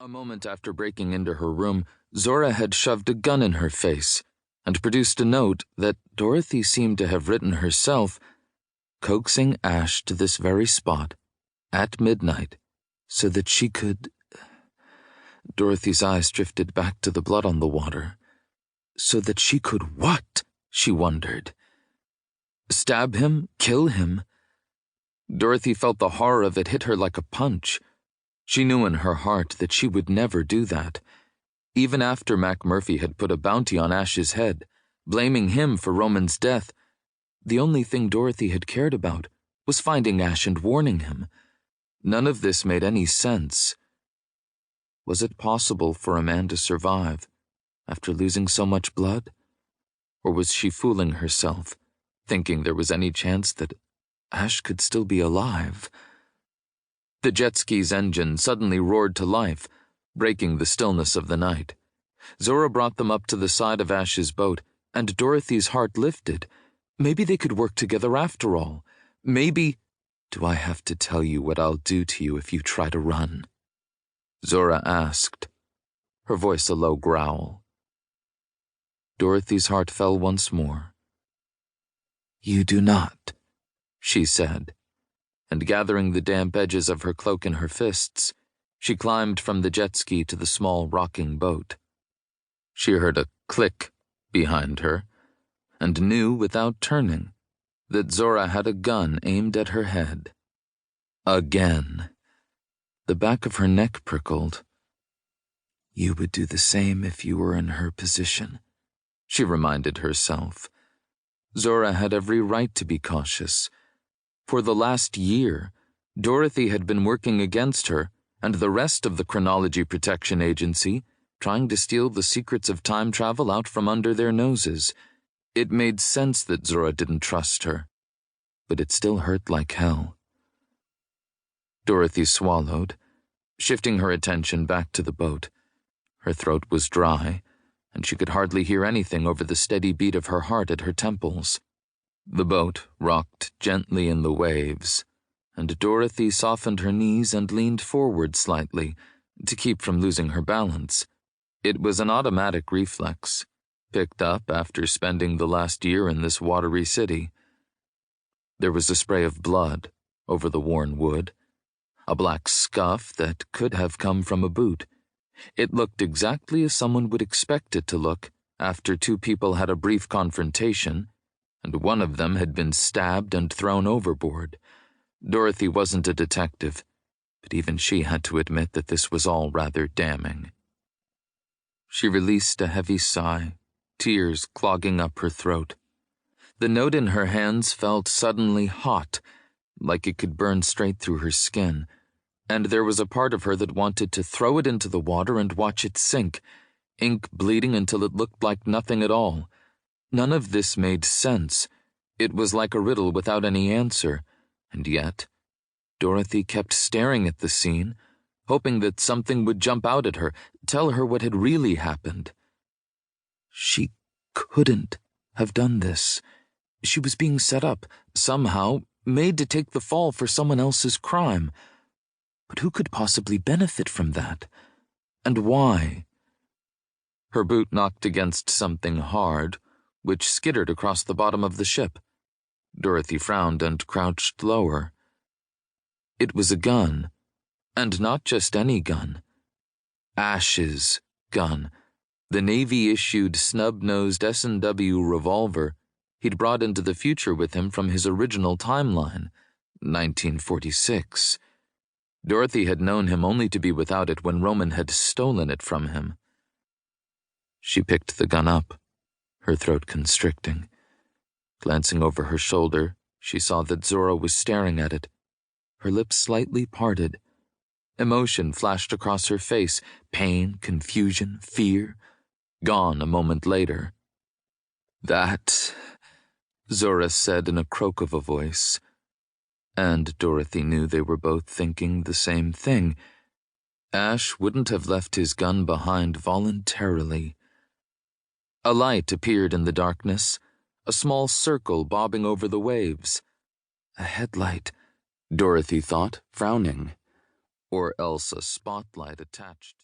A moment after breaking into her room, Zora had shoved a gun in her face and produced a note that Dorothy seemed to have written herself, coaxing Ash to this very spot, at midnight, so that she could... Dorothy's eyes drifted back to the blood on the water. So that she could what? She wondered. Stab him? Kill him? Dorothy felt the horror of it hit her like a punch. She knew in her heart that she would never do that. Even after Mac Murphy had put a bounty on Ash's head, blaming him for Roman's death, the only thing Dorothy had cared about was finding Ash and warning him. None of this made any sense. Was it possible for a man to survive after losing so much blood? Or was she fooling herself, thinking there was any chance that Ash could still be alive? The jet ski's engine suddenly roared to life, breaking the stillness of the night. Zora brought them up to the side of Ash's boat, and Dorothy's heart lifted. Maybe they could work together after all. Maybe... Do I have to tell you what I'll do to you if you try to run? Zora asked, her voice a low growl. Dorothy's heart fell once more. You do not, she said, and gathering the damp edges of her cloak in her fists, she climbed from the jet ski to the small rocking boat. She heard a click behind her, and knew without turning that Zora had a gun aimed at her head. Again. The back of her neck prickled. You would do the same if you were in her position, she reminded herself. Zora had every right to be cautious. For the last year, Dorothy had been working against her and the rest of the Chronology Protection Agency, trying to steal the secrets of time travel out from under their noses. It made sense that Zora didn't trust her, but it still hurt like hell. Dorothy swallowed, shifting her attention back to the boat. Her throat was dry, and she could hardly hear anything over the steady beat of her heart at her temples. The boat rocked gently in the waves, and Dorothy softened her knees and leaned forward slightly to keep from losing her balance. It was an automatic reflex, picked up after spending the last year in this watery city. There was a spray of blood over the worn wood, a black scuff that could have come from a boot. It looked exactly as someone would expect it to look after two people had a brief confrontation, and one of them had been stabbed and thrown overboard. Dorothy wasn't a detective, but even she had to admit that this was all rather damning. She released a heavy sigh, tears clogging up her throat. The note in her hands felt suddenly hot, like it could burn straight through her skin, and there was a part of her that wanted to throw it into the water and watch it sink, ink bleeding until it looked like nothing at all. None of this made sense. It was like a riddle without any answer, and yet Dorothy kept staring at the scene, hoping that something would jump out at her, tell her what had really happened. She couldn't have done this. She was being set up, somehow, made to take the fall for someone else's crime. But who could possibly benefit from that? And why? Her boot knocked against something hard, which skittered across the bottom of the ship. Dorothy frowned and crouched lower. It was a gun, and not just any gun. Ash's gun, the Navy-issued snub-nosed S&W revolver he'd brought into the future with him from his original timeline, 1946. Dorothy had known him only to be without it when Roman had stolen it from him. She picked the gun up, her throat constricting. Glancing over her shoulder, she saw that Zora was staring at it, her lips slightly parted. Emotion flashed across her face, pain, confusion, fear, gone a moment later. That, Zora said in a croak of a voice, and Dorothy knew they were both thinking the same thing. Ash wouldn't have left his gun behind voluntarily. A light appeared in the darkness, a small circle bobbing over the waves. A headlight, Dorothy thought, frowning, or else a spotlight attached.